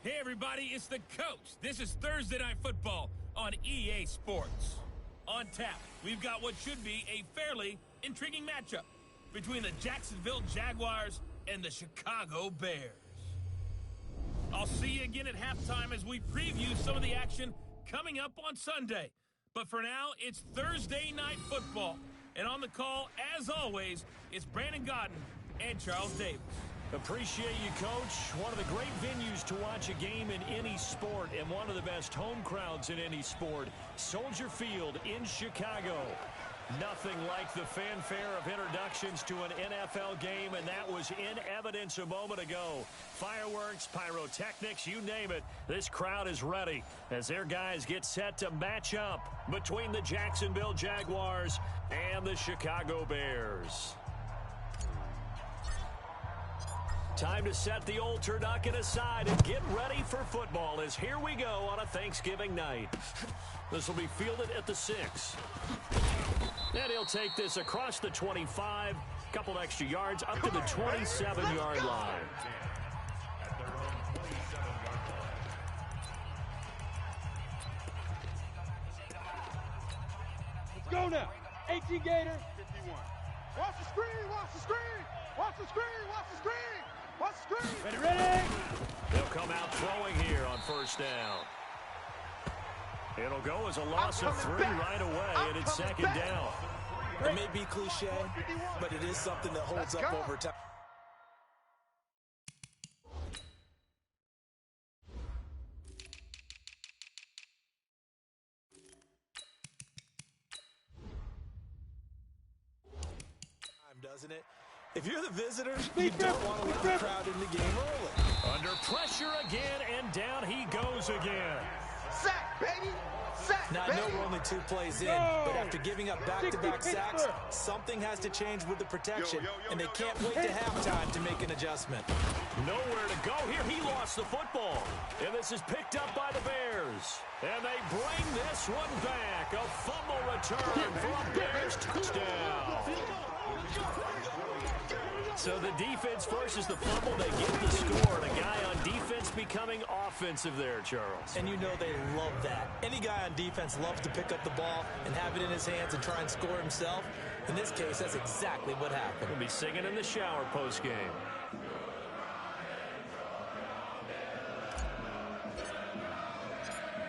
Hey everybody, it's the coach. This is Thursday Night Football on EA Sports. On tap, we've got what should be a fairly intriguing matchup between the Jacksonville Jaguars and the Chicago Bears. I'll see you again at halftime as we preview some of the action coming up on Sunday. But for now, it's Thursday Night Football. And on the call, as always, it's Brandon Godden and Charles Davis. Appreciate you, Coach. One of the great venues to watch a game in any sport and one of the best home crowds in any sport. Soldier Field in Chicago. Nothing like the fanfare of introductions to an NFL game, and that was in evidence a moment ago. Fireworks, pyrotechnics, you name it. This crowd is ready as their guys get set to match up between the Jacksonville Jaguars and the Chicago Bears. Time to set the old turducken aside and get ready for football as here we go on a Thanksgiving night. This will be fielded at the 6. And he'll take this across the 25, couple extra yards up to the 27-yard line. Let's go now. 18 Gator. 51. Watch the screen, watch the screen. Watch the screen, watch the screen. Watch the screen. Ready, ready. They'll come out throwing here on first down. It'll go as a loss of 3 right away, and it's second down. It may be cliche, but it is something that holds up over time. Doesn't it? If you're the visitor, you don't want to let the crowd in the game early. Under pressure again, and down he goes again. Sack, baby. Sack, now, I know we're only 2 plays in, but after giving up back-to-back sacks, something has to change with the protection, and they can't wait to halftime to make an adjustment. Nowhere to go here. He lost the football, and this is picked up by the Bears. And they bring this one back. A fumble return for a Bears touchdown. So the defense forces the fumble. They get the score. And a guy on defense becoming offensive there, Charles. And you know they love that. Any guy on defense loves to pick up the ball and have it in his hands and try and score himself. In this case, that's exactly what happened. He'll be singing in the shower post-game.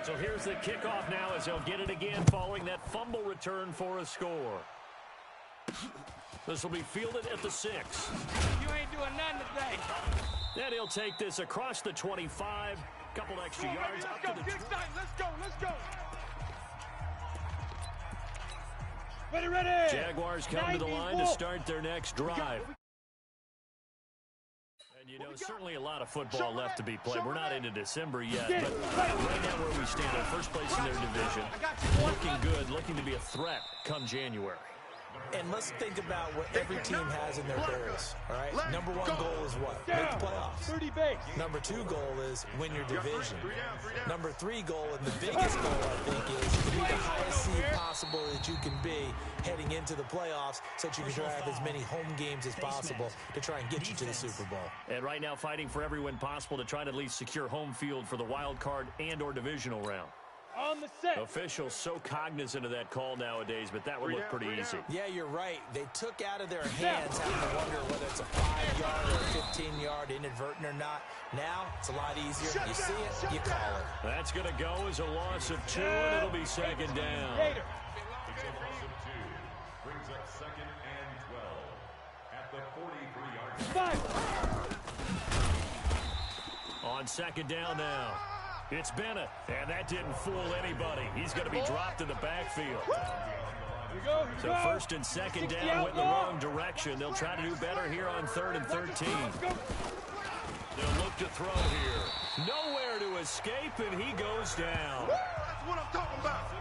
So here's the kickoff now as they'll get it again following that fumble return for a score. This will be fielded at the 6. You ain't doing nothing today. Then he'll take this across the 25. Couple extra yards up to the 20. Let's go, let's go. Ready, ready. Jaguars come to the line to start their next drive. And, you know, certainly a lot of football left to be played. We're not into December yet, but right now where we stand at first place in their division, looking good, looking to be a threat come January. And let's think about what every team has in their goals, all right? Number 1 goal is what? Make the playoffs. 30 base. Number 2 goal is win your division. Number 3 goal, and the biggest goal, I think, is to be the highest seed possible that you can be heading into the playoffs so that you can drive as many home games as possible to try and get you to the Super Bowl. And right now fighting for every win possible to try to at least secure home field for the wild card and or divisional round. On the set. Officials so cognizant of that call nowadays, but that would look pretty easy. Yeah, you're right. They took out of their hands having to wonder whether it's a 5-yard or a 15-yard inadvertent or not. Now, it's a lot easier. You see it, you call it. That's going to go as a loss of 2, and it'll be second down. It's a loss of 2. Brings up second and 12 at the 43-yard line. On second down now. It's Bennett, and that didn't fool anybody. He's going to be dropped in the backfield. So first and second down went in the wrong direction. They'll try to do better here on 3rd and 13. They'll look to throw here. Nowhere to escape, and he goes down. That's what I'm talking about.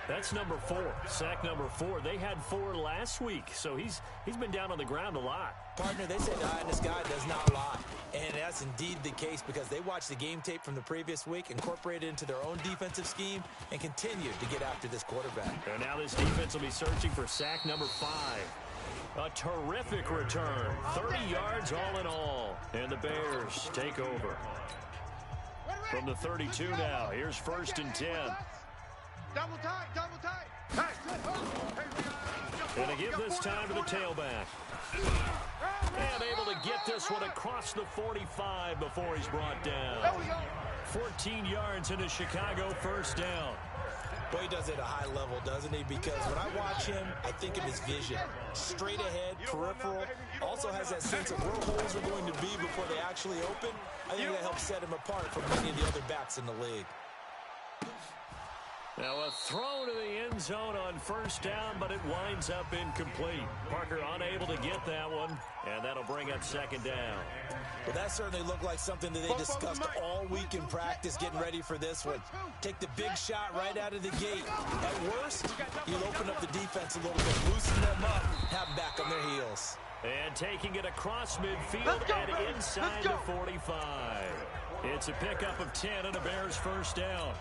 That's number 4, sack number 4. They had 4 last week, so he's been down on the ground a lot. Partner, they say the eye in the sky does not lie, and that's indeed the case because they watched the game tape from the previous week, incorporated it into their own defensive scheme, and continued to get after this quarterback. And now this defense will be searching for sack number 5. A terrific return. 30 yards all in all. And the Bears take over. From the 32 now, here's 1st and 10. Double tight. And to give this time to the tailback. And able to get this one across the 45 before he's brought down. 14 yards into Chicago, 1st down. Boy, he does it at a high level, doesn't he? Because when I watch him, I think of his vision. Straight ahead, peripheral. Also has that sense of where holes are going to be before they actually open. I think that helps set him apart from many of the other backs in the league. Now a throw to the end zone on 1st down, but it winds up incomplete. Parker unable to get that one, and that'll bring up 2nd down. Well, that certainly looked like something that they discussed all week in practice, getting ready for this one. Take the big shot right out of the gate. At worst, you'll open up the defense a little bit, loosen them up, have them back on their heels. And taking it across midfield and inside the 45. It's a pickup of 10 and a Bears 1st down.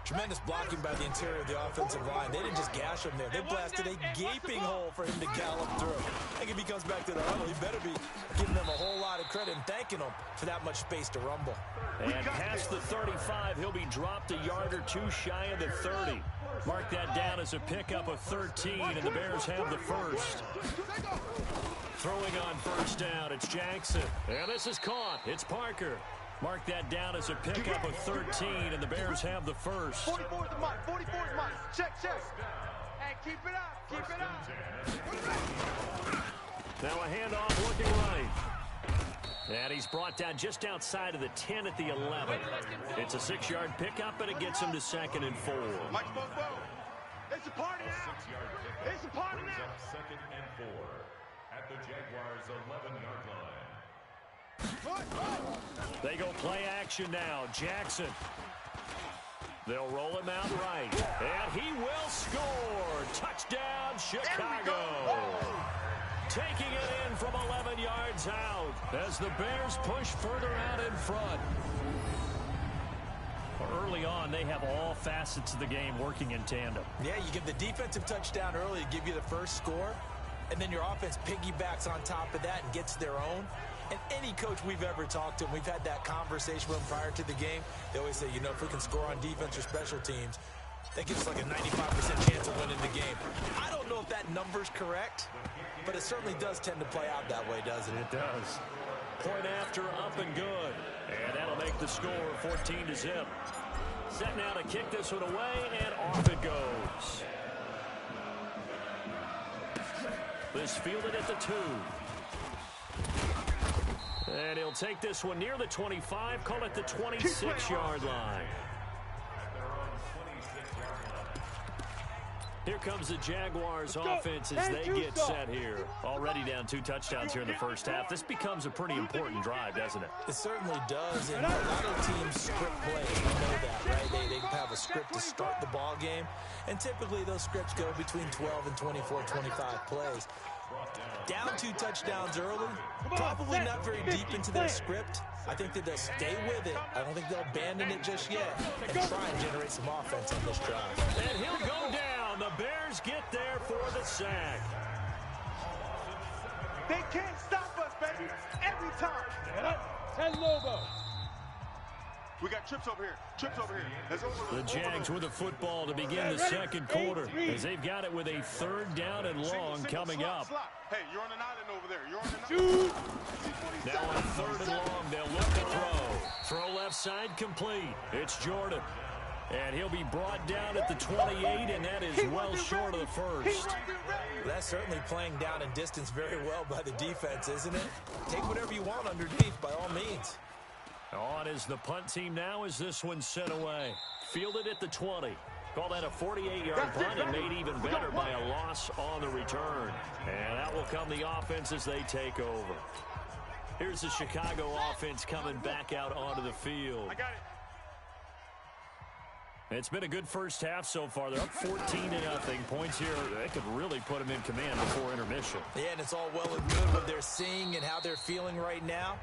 Tremendous blocking by the interior of the offensive line. They didn't just gash him there. They blasted a gaping hole for him to gallop through. I think if he comes back to the huddle, he better be giving them a whole lot of credit and thanking them for that much space to rumble. And past the 35, he'll be dropped a yard or two shy of the 30. Mark that down as a pickup of 13, and the Bears have the 1st. Throwing on 1st down, it's Jackson. And this is caught. It's Parker. Mark that down as a pickup of 13, and the Bears have the 1st. 44 is the mark. 44 is mark. Check. Hey, keep it up. Now a handoff looking right. And he's brought down just outside of the 10 at the 11. It's a 6-yard pickup, and it gets him to 2nd and 4. Mike Bobo. It's a party now. It's a party now. 2nd and 4 at the Jaguars' 11-yard line. They go play action now. Jackson. They'll roll him out right. And he will score. Touchdown, Chicago. Taking it in from 11 yards out as the Bears push further out in front. Early on, they have all facets of the game working in tandem. Yeah, you give the defensive touchdown early to give you the 1st score, and then your offense piggybacks on top of that and gets their own. And any coach we've ever talked to, and we've had that conversation with them prior to the game, they always say, you know, if we can score on defense or special teams, that gives us like a 95% chance of winning the game. I don't know if that number's correct, but it certainly does tend to play out that way, doesn't it? It does. Point after, up and good. And that'll make the score 14-0. Set now to kick this one away, and off it goes. This fielded at the 2. And he'll take this one near the 25, call it the 26-yard line. Here comes the Jaguars offense as they get set here. Already down 2 touchdowns here in the 1st half. This becomes a pretty important drive, doesn't it? It certainly does, and a lot of teams script plays. We know that, right? They have a script to start the ball game, and typically those scripts go between 12 and 24, 25 plays. Down 2 touchdowns early, probably not very deep into their script. I think that they'll stay with it. I don't think they'll abandon it just yet and try and generate some offense on this drive. And he'll go down. The Bears get there for the sack. They can't stop us, baby. Every time. Tell Lobo. We got trips over here. The Jags with the football to begin the 2nd quarter as they've got it with a 3rd down and long coming up. Hey, you're on an island over there. You're on an island. Now on 3rd and long, they'll look to throw. Throw left side complete. It's Jordan. And he'll be brought down at the 28, and that is well short of the 1st. That's certainly playing down in distance very well by the defense, isn't it? Take whatever you want underneath, by all means. On is the punt team now as this one's sent away. Fielded at the 20. Call that a 48-yard punt and made even better by a loss on the return. And that will come the offense as they take over. Here's the Chicago offense coming back out onto the field. I got it. It's been a good 1st half so far. They're up 14-0. Points here, they could really put them in command before intermission. Yeah, and it's all well and good what they're seeing and how they're feeling right now.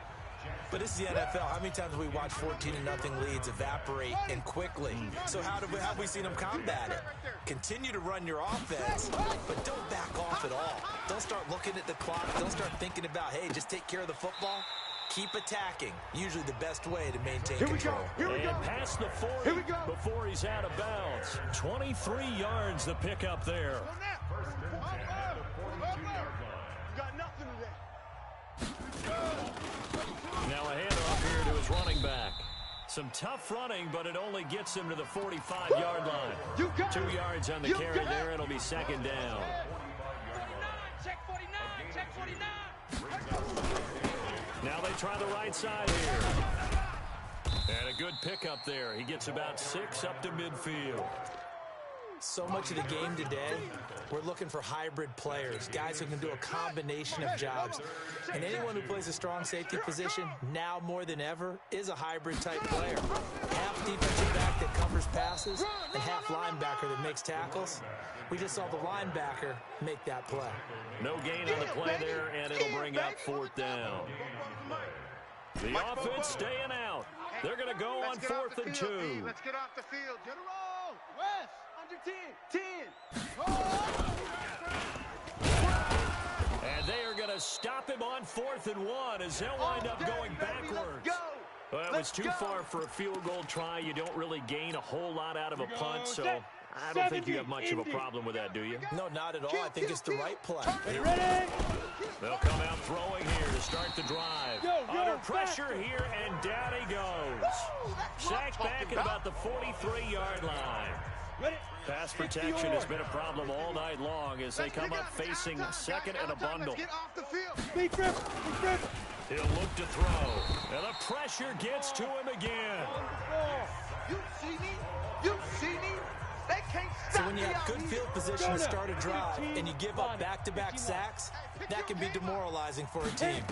But this is the NFL. How many times have we watched 14-0 leads evaporate and quickly? So how have we seen them combat it? Continue to run your offense, but don't back off at all. Don't start looking at the clock. Don't start thinking about, hey, just take care of the football. Keep attacking. Usually the best way to maintain control. And past the 40 before he's out of bounds. 23 yards the pickup there. Now a handoff here to his running back. Some tough running, but it only gets him to the 45-yard line. 2 yards on the carry there. It'll be second down. Check 49, check 49. Now they try the right side here. And a good pickup there. He gets about 6 up to midfield. So much of the game today, we're looking for hybrid players, guys who can do a combination of jobs. And anyone who plays a strong safety position, now more than ever, is a hybrid type player. Half defensive back that covers passes and half linebacker that makes tackles. We just saw the linebacker make that play. No gain on the play there, and it'll bring up 4th down. The offense staying out. They're going to go on 4th and 2. Let's get off the field. General, West, under 10. And they are going to stop him on 4th and 1 as they'll wind up going backwards. Well, it was too far for a field goal try. You don't really gain a whole lot out of a punt, so I don't think you have much of a problem with that, do you? No, not at all. I think it's the right play. Ready? They'll come out throwing here to start the drive. Under pressure here, and down he goes. Sacked back at about the 43-yard line. Pass protection has been a problem all night long as they come up facing second and a bundle. He'll look to throw, and the pressure gets to him again. You see me? You see me? They can't stop. So when you have good field position to start a drive and you give up back-to-back sacks, that can be demoralizing for a team.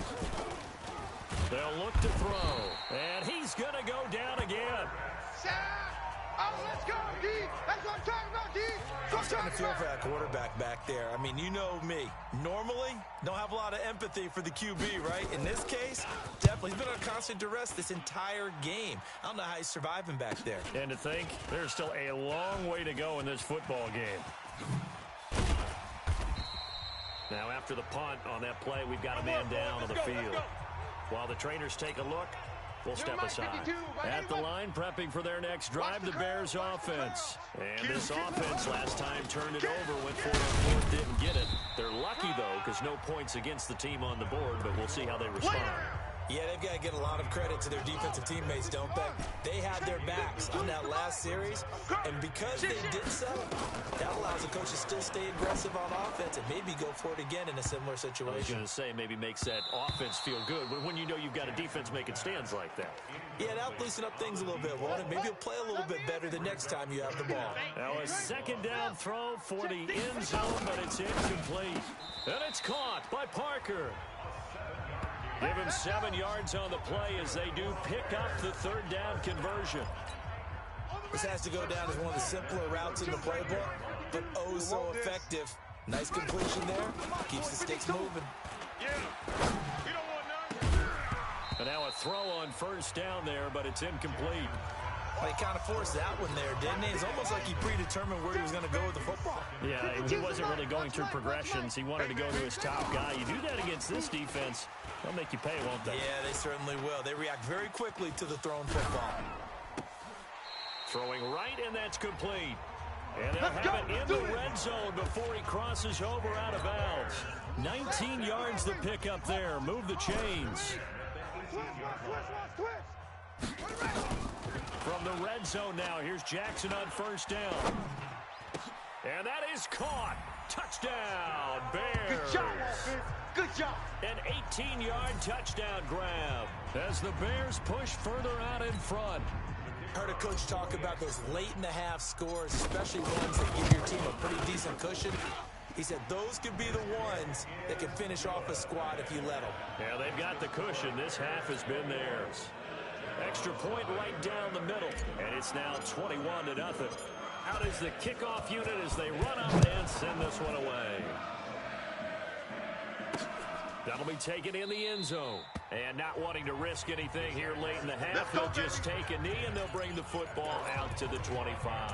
They'll look to throw, and he's going to go down again. Oh, let's go, D. That's what I'm talking about, D. I'm starting to feel for that quarterback back there. I mean, you know me. Normally, don't have a lot of empathy for the QB, right? In this case, definitely. He's been on constant duress this entire game. I don't know how he's surviving back there. And to think, there's still a long way to go in this football game. Now, after the punt on that play, we've got a man down on the field. While the trainers take a look, we'll step aside. At the line, prepping for their next drive, the Bears offense. And this offense last time turned it over, went for it on 4th, didn't get it. They're lucky, though, because no points against the team on the board, but we'll see how they respond. Yeah, they've got to get a lot of credit to their defensive teammates, don't they? They had their backs on that last series, and because they did so, that allows the coach to still stay aggressive on offense and maybe go for it again in a similar situation. I was going to say, maybe makes that offense feel good, but when you know you've got a defense making stands like that. Yeah, that'll loosen up things a little bit, won't it? Maybe you'll play a little bit better the next time you have the ball. Now a second down throw for the end zone, but it's incomplete. And it's caught by Parker. Give him 7 yards on the play as they do pick up the 3rd down conversion. This has to go down as one of the simpler routes in the playbook, but oh so effective. Nice completion there. Keeps the sticks moving. And now a throw on 1st down there, but it's incomplete. Well, he kind of forced that one there, didn't he? It's almost like he predetermined where he was going to go with the football. Yeah, he wasn't really going through progressions. He wanted to go to his top guy. You do that against this defense, they'll make you pay, won't they? Yeah, they certainly will. They react very quickly to the thrown football. Throwing right, and that's complete. And they'll have it in the red zone before he crosses over out of bounds. 19 yards the pickup there. Move the chains. From the red zone now, here's Jackson on 1st down. And that is caught. Touchdown, Bears. Good job, offense. Good job. An 18-yard touchdown grab as the Bears push further out in front. Heard a coach talk about those late-in-the-half scores, especially ones that give your team a pretty decent cushion. He said those could be the ones that can finish off a squad if you let them. Yeah, they've got the cushion. This half has been theirs. Extra point right down the middle, and it's now 21-0. Out is the kickoff unit as they run up and send this one away. That'll be taken in the end zone. And not wanting to risk anything here late in the half, they'll just take a knee, and they'll bring the football out to the 25.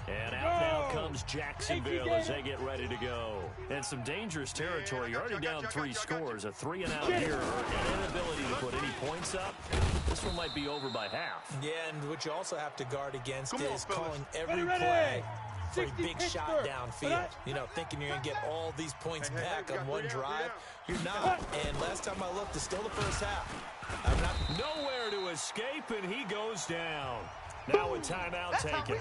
And out now comes Jacksonville as they get ready to go. And some dangerous territory. You're already down 3 scores. A 3-and-out here, an inability to put any points up. This one might be over by half. Yeah, and what you also have to guard against is calling every play for a big shot downfield. You know, thinking you're going to get all these points back on one drive. You're not. And last time I looked, it's still the first half. Nowhere to escape, and he goes down. Now a timeout taken.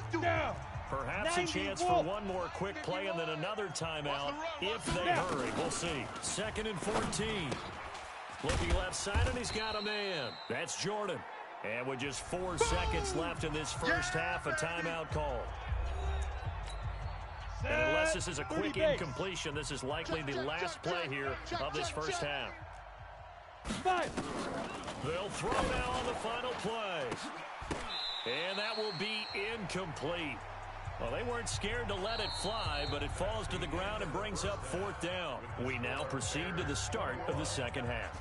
Perhaps a chance for one more quick play and then another timeout if they hurry. We'll see. 2nd and 14. Looking left side, and he's got a man. That's Jordan. And with just 4 seconds left in this first half, a timeout call. And unless this is a quick incompletion, this is likely the last play here of this first half. They'll throw now on the final play. And that will be incomplete. Well, they weren't scared to let it fly, but it falls to the ground and brings up 4th down. We now proceed to the start of the second half.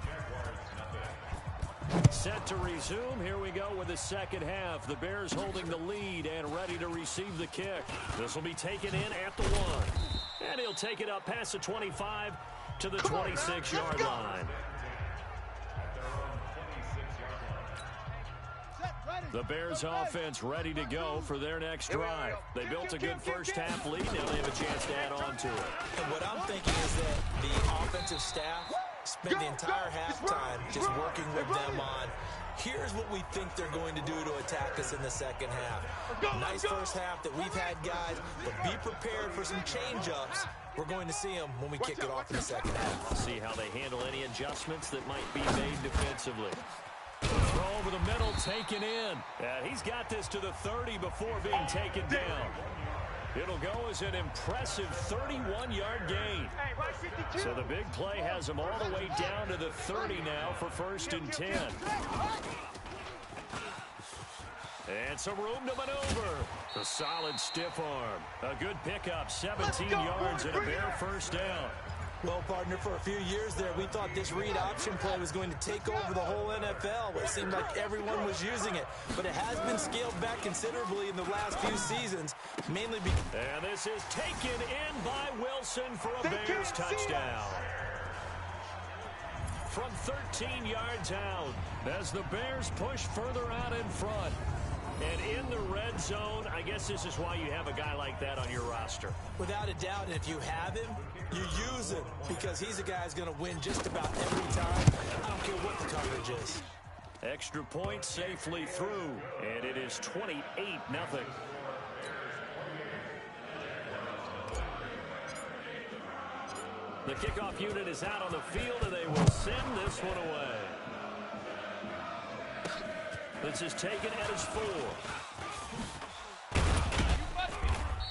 Set to resume. Here we go with the second half. The Bears holding the lead and ready to receive the kick. This will be taken in at the 1. And he'll take it up past the 25 to the 26-yard line. The Bears offense ready to go for their next drive. They built a good first half lead. Now they have a chance to add on to it. And what I'm thinking is that the offensive staff spent the entire halftime just working with them on, here's what we think they're going to do to attack us in the second half. Nice first half that we've had, guys, but be prepared for some change-ups. We're going to see them when we kick it off in the second half. See how they handle any adjustments that might be made defensively. Throw over the middle, taken in. And he's got this to the 30 before being taken down. It'll go as an impressive 31-yard gain. So the big play has him all the way down to the 30 now for 1st and 10. And some room to maneuver. A solid stiff arm. A good pickup, 17 yards and a bare first down. Well, partner, for a few years there, we thought this read option play was going to take over the whole NFL. It seemed like everyone was using it, but it has been scaled back considerably in the last few seasons, mainly because... And this is taken in by Wilson for a Bears touchdown. From 13 yards out, as the Bears push further out in front. And in the red zone, I guess this is why you have a guy like that on your roster. Without a doubt, and if you have him, you use him because he's a guy who's going to win just about every time. I don't care what the coverage is. Extra point safely through, and it is 28-0. The kickoff unit is out on the field, and they will send this one away. This is taken at his 4.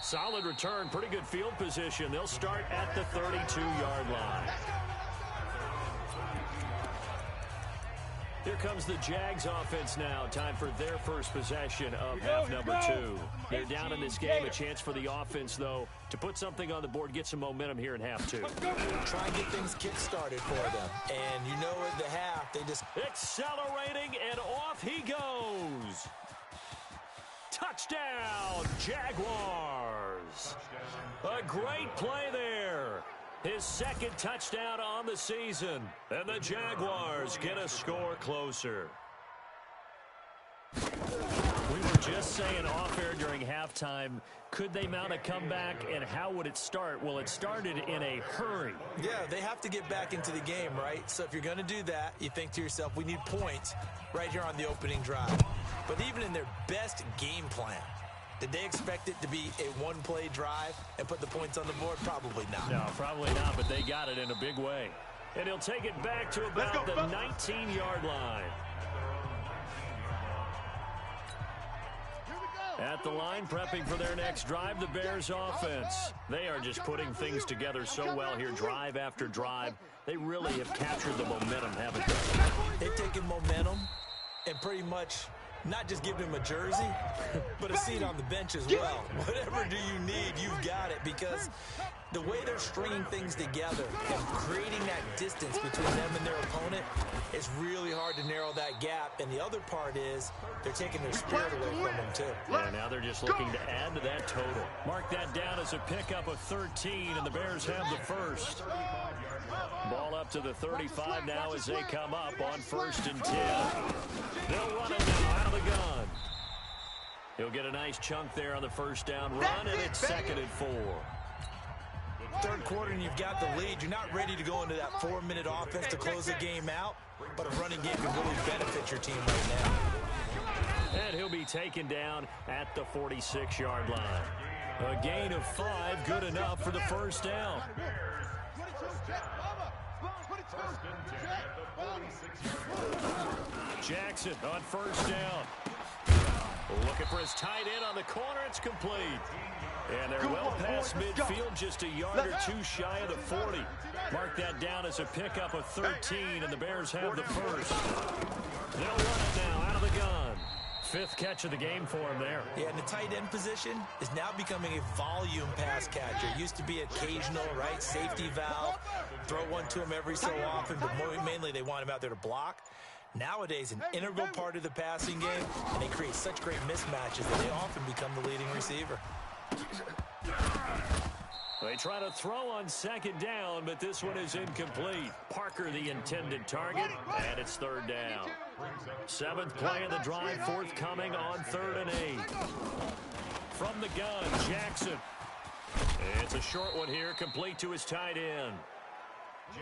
Solid return, pretty good field position. They'll start at the 32-yard line. Here comes the Jags offense now. Time for their first possession of half number 2. They're down in this game. A chance for the offense, though, to put something on the board, get some momentum here in half 2. Try and get things kick-started for them. And you know at the half, they just... Accelerating, and off he goes. Touchdown, Jaguars. A great play there. His 2nd touchdown on the season. And the Jaguars get a score closer. We were just saying off air during halftime, could they mount a comeback and how would it start? Well, it started in a hurry. Yeah, they have to get back into the game, right? So if you're going to do that, you think to yourself, we need points right here on the opening drive. But even in their best game plan, did they expect it to be a one-play drive and put the points on the board? Probably not. No, probably not, but they got it in a big way. And he'll take it back to about the 19-yard line. At the line, prepping for their next drive, the Bears offense. They are just putting things together so well here, drive after drive. They really have captured the momentum, haven't they? They've taken momentum and pretty much Not just giving him a jersey, but a seat on the bench as well. Whatever do you need, you've got it, because the way they're stringing things together and creating that distance between them and their opponent, it's really hard to narrow that gap. And the other part is they're taking their spirit away from them, too. Yeah, now they're just looking to add to that total. Mark that down as a pickup of 13, and the Bears have the first. Ball up to the 35 now as they come up on 1st and 10. They'll run it now out of the gun. He'll get a nice chunk there on the first down run, and it's 2nd and 4. Third quarter and you've got the lead. You're not ready to go into that 4-minute offense to close the game out, but a running game can really benefit your team right now. And he'll be taken down at the 46-yard line. A gain of 5, good enough for the first down. Jackson on first down. Looking for his tight end on the corner. It's complete. And they're well past midfield, just a yard or two shy of the 40. Mark that down as a pickup of 13, and the Bears have the first. They'll run it now out of the gun. 5th catch of the game for him there. Yeah, and the tight end position is now becoming a volume pass catcher. It used to be occasional, right? Safety valve. Throw one to him every so often, but mainly they want him out there to block. Nowadays, an integral part of the passing game, and they create such great mismatches that they often become the leading receiver. They try to throw on 2nd down, but this one is incomplete. Parker, the intended target, and it's 3rd down. 7th play of the drive, forthcoming on 3rd and 8. From the gun, Jackson. It's a short one here, complete to his tight end.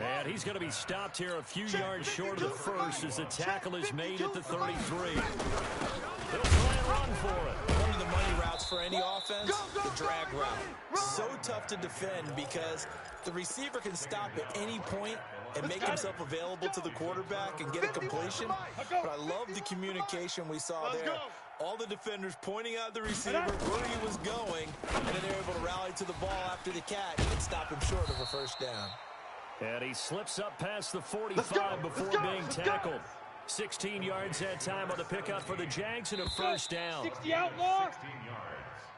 And he's going to be stopped here a few yards short of the first as the tackle is made at the 33. He'll try and run for it. One of the money routes for any offense, the drag route. So tough to defend because the receiver can stop at any point and make himself available to the quarterback and get a completion. But I love the communication we saw there. All the defenders pointing out the receiver where he was going, and then they're able to rally to the ball after the catch and stop him short of a first down. And he slips up past the 45 before being tackled. 16 yards that time on the pickup for the Jags and a first down. 60 outlaw.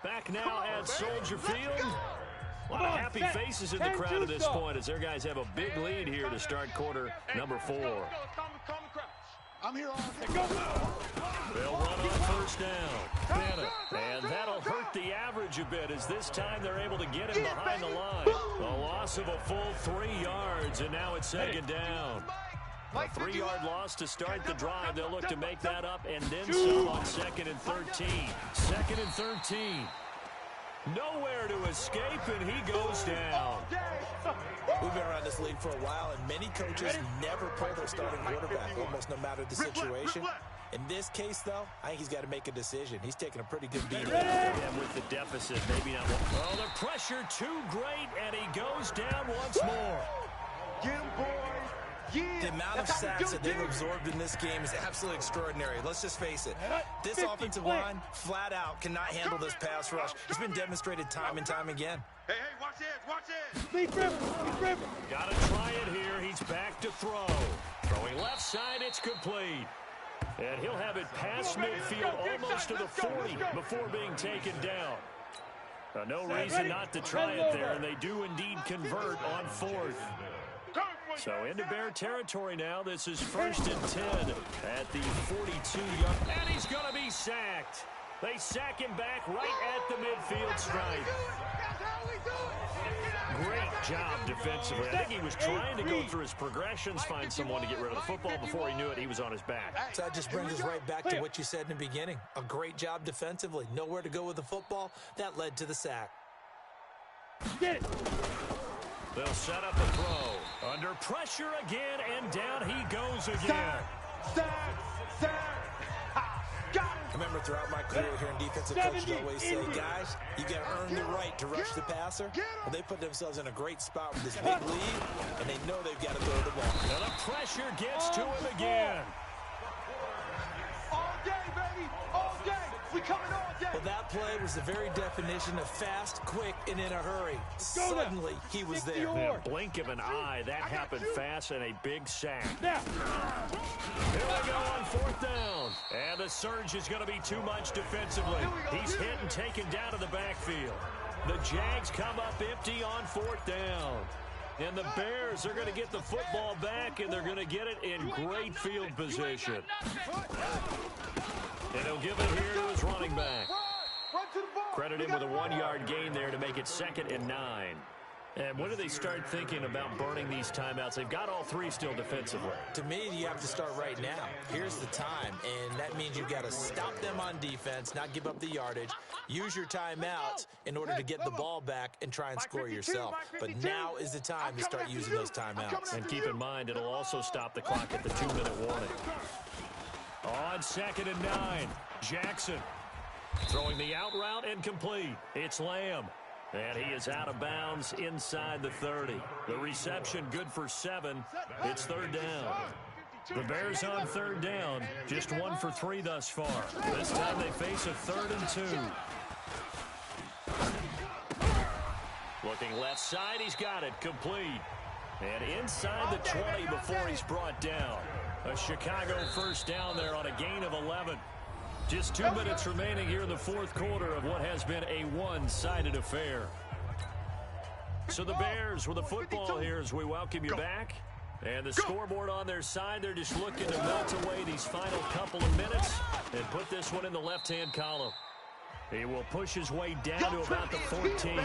Back now at Soldier Field. A lot of happy faces in the crowd at this point as their guys have a big lead here to start quarter number 4. I'm here on. They'll run on first down. And that'll hurt the average a bit as this time they're able to get him behind the line. A loss of a full 3 yards, and now it's 2nd down. A 3-yard loss to start the drive. They'll look to make that up and then some on 2nd and 13. 2nd and 13. Nowhere to escape, and he goes down. We've been around this league for a while, and many coaches never pull their starting quarterback, almost no matter the situation. In this case, though, I think he's got to make a decision. He's taking a pretty good beating. And with the deficit, maybe not. Oh, the pressure too great, and he goes down once more. Get him, boys. Yeah. The amount of sacks that they've absorbed in this game is absolutely extraordinary. Let's just face it. This offensive line, flat out, cannot handle this pass rush. It's been demonstrated time and time again. Hey, watch this, Lead River. Got to try it here. He's back to throw. Throwing left side, it's complete. And he'll have it past midfield almost to the 40 before being taken down. No reason not to try it there, and they do indeed convert on 4th. So into Bear territory now. This is 1st and 10 at the 42-yard. And he's going to be sacked. They sack him back right at the midfield stripe. Great job defensively. I think he was trying to go through his progressions, find someone to get rid of the football. Before he knew it, he was on his back. So that just brings us right back to what you said in the beginning. A great job defensively. Nowhere to go with the football. That led to the sack. Get it. They'll set up a throw. Under pressure again, and down he goes again. Sack. Got it. I remember throughout my career here in defensive coaches always say, guys, you got to earn the right to rush the passer. Well, they put themselves in a great spot with this big lead, and they know they've got to throw the ball. And the pressure gets to him again. All day, baby. All day. We coming all day. Well, that play was the very definition of fast, quick, and in a hurry. Suddenly, he was there. In a blink of an eye, that happened fast and a big sack. Now. Here we go on 4th down. And the the surge is going to be too much defensively. He's hit and taken down to the backfield. The Jags come up empty on 4th down. And the Bears are going to get the football back, and they're going to get it in great field position. And he'll give it here to his running back. Credit him with a 1-yard gain there to make it 2nd and 9. And when do they start thinking about burning these timeouts? They've got all 3 still defensively. To me, you have to start right now. Here's the time, and that means you've got to stop them on defense, not give up the yardage, use your timeouts in order to get the ball back and try and score yourself. But now is the time to start using those timeouts. And keep in mind, it'll also stop the clock at the 2-minute warning. On 2nd and 9, Jackson throwing the out route and complete. It's Lamb. And he is out of bounds inside the 30. The reception good for 7. It's 3rd down. The Bears on 3rd down. Just 1 for 3 thus far. This time they face a 3rd and 2. Looking left side, he's got it. Complete. And inside the 20 before he's brought down. A Chicago 1st down there on a gain of 11. Just 2 minutes remaining here in the 4th quarter of what has been a one-sided affair. So the Bears with the football here as we welcome you back. And the scoreboard on their side, they're just looking to melt away these final couple of minutes and put this one in the left-hand column. He will push his way down to about the 14.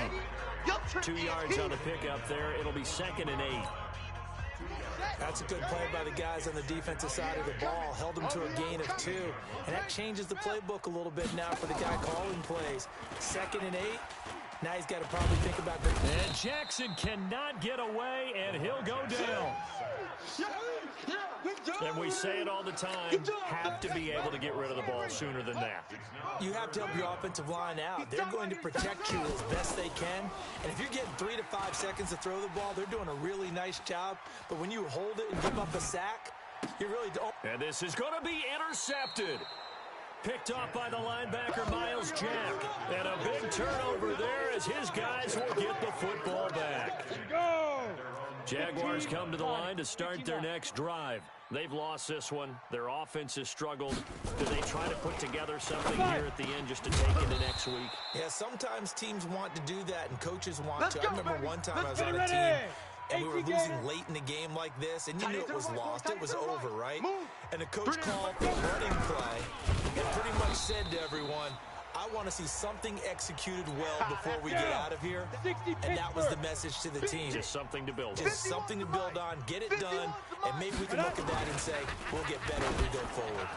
2 yards on the pickup there. It'll be 2nd and 8. That's a good play by the guys on the defensive side of the ball. Held them to a gain of 2. And that changes the playbook a little bit now for the guy calling plays. 2nd and 8. Now he's got to probably think about the... And Jackson cannot get away, and he'll go down. And we say it all the time, have to be able to get rid of the ball sooner than that. You have to help your offensive line out. They're going to protect you as best they can. And if you're getting 3 to 5 seconds to throw the ball, they're doing a really nice job. But when you hold it and give up a sack, you really don't. And this is going to be intercepted. Picked off by the linebacker, Miles Jack. And a big turnover there as his guys will get the football back. Jaguars come to the line to start their next drive. They've lost this one. Their offense has struggled. Do they try to put together something here at the end just to take into next week? Yeah, sometimes teams want to do that and coaches want to. I remember one time I was on a team and we were losing late in the game like this, and you knew it was lost. It was over, right? And the coach called the running play and pretty much said to everyone, I want to see something executed well before we get out of here. And that was the message to the team. Just something to build on. Just something to build on, get it done, and maybe we can look at that and say, we'll get better as we go forward.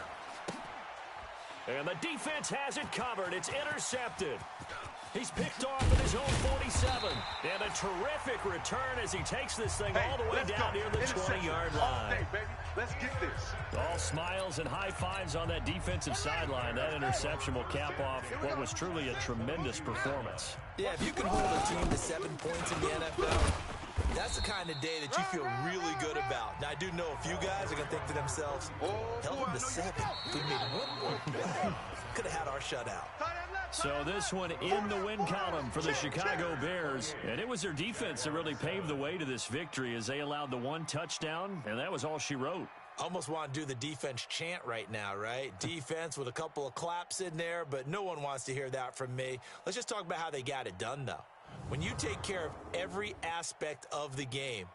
And the defense has it covered. It's intercepted. He's picked off at his own 47. And a terrific return as he takes this thing all the way down near the 20-yard line. Let's get this. All smiles and high fives on that defensive sideline. That interception will cap off what was truly a tremendous performance. Yeah, if you can hold a team to 7 points in the NFL, that's the kind of day that you feel really good about. Now, I do know a few guys are going to think to themselves, held them to 7. If we made one more play, could have had our shutout. So this one in the win column for the Chicago Bears. And it was their defense that really paved the way to this victory as they allowed the 1 touchdown, and that was all she wrote. Almost want to do the defense chant right now, right? Defense with a couple of claps in there, but no one wants to hear that from me. Let's just talk about how they got it done, though. When you take care of every aspect of the game,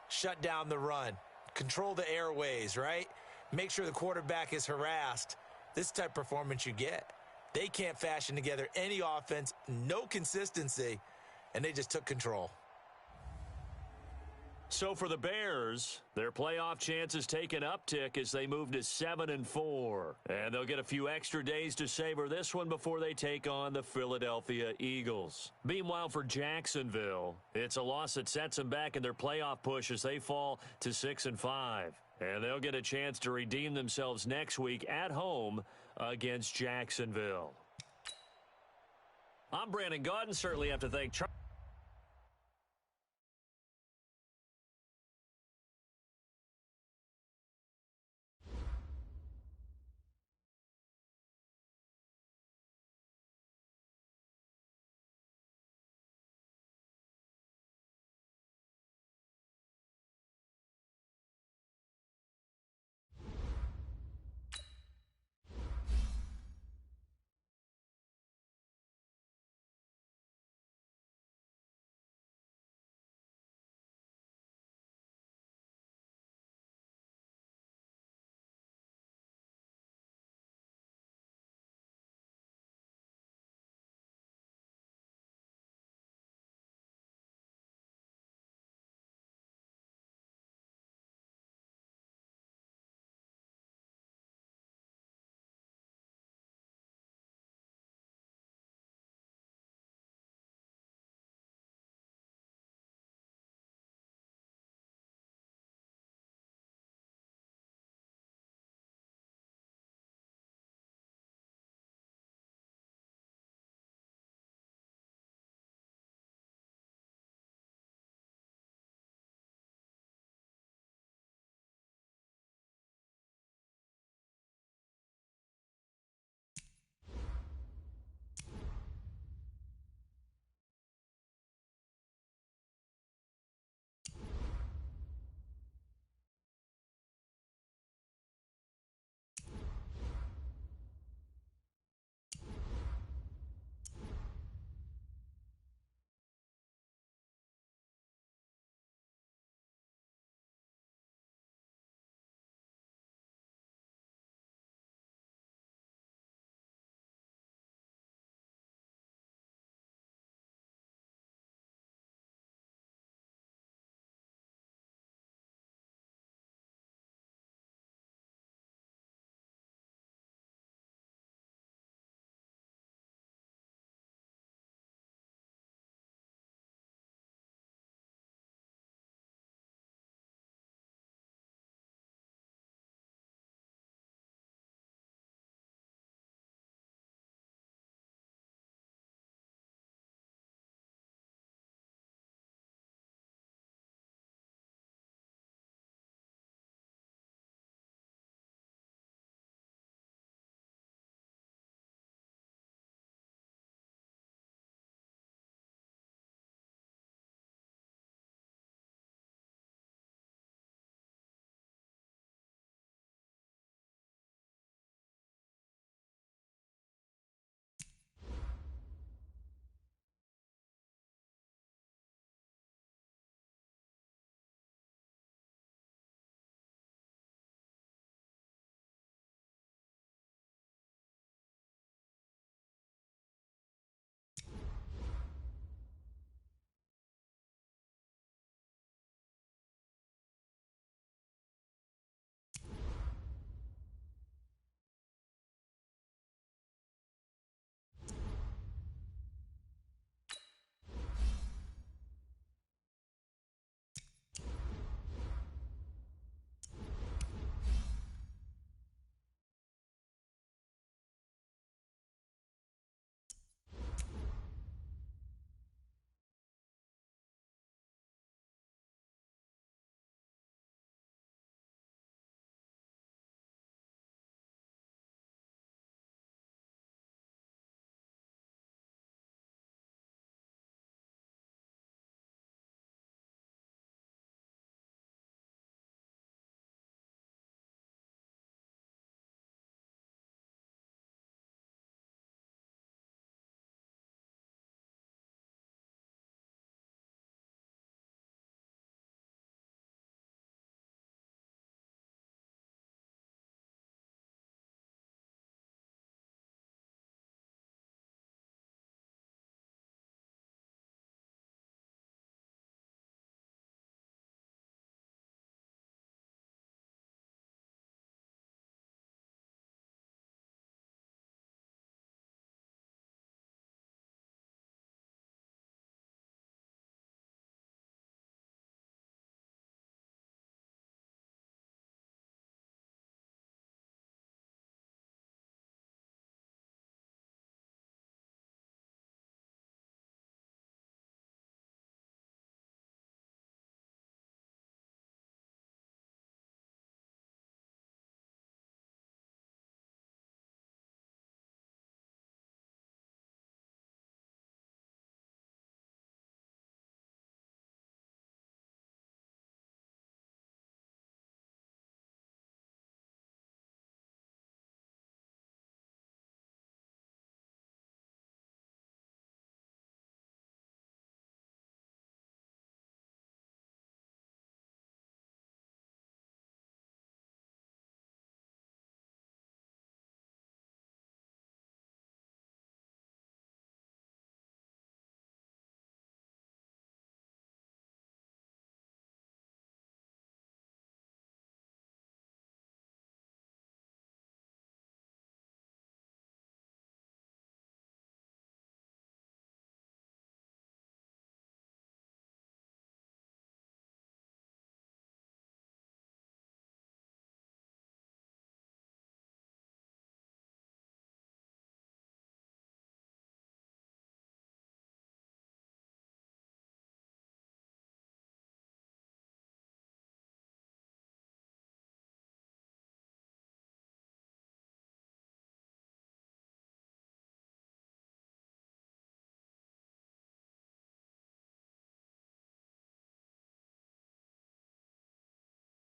shut down the run, control the airways, right? Make sure the quarterback is harassed. This type of performance you get. They can't fashion together any offense, no consistency, and they just took control. So for the Bears, their playoff chances take an uptick as they move to 7-4. And they'll get a few extra days to savor this one before they take on the Philadelphia Eagles. Meanwhile, for Jacksonville, it's a loss that sets them back in their playoff push as they fall to 6-5. And they'll get a chance to redeem themselves next week at home against Jacksonville. I'm Brandon Gaudin. Certainly have to thank Charlie.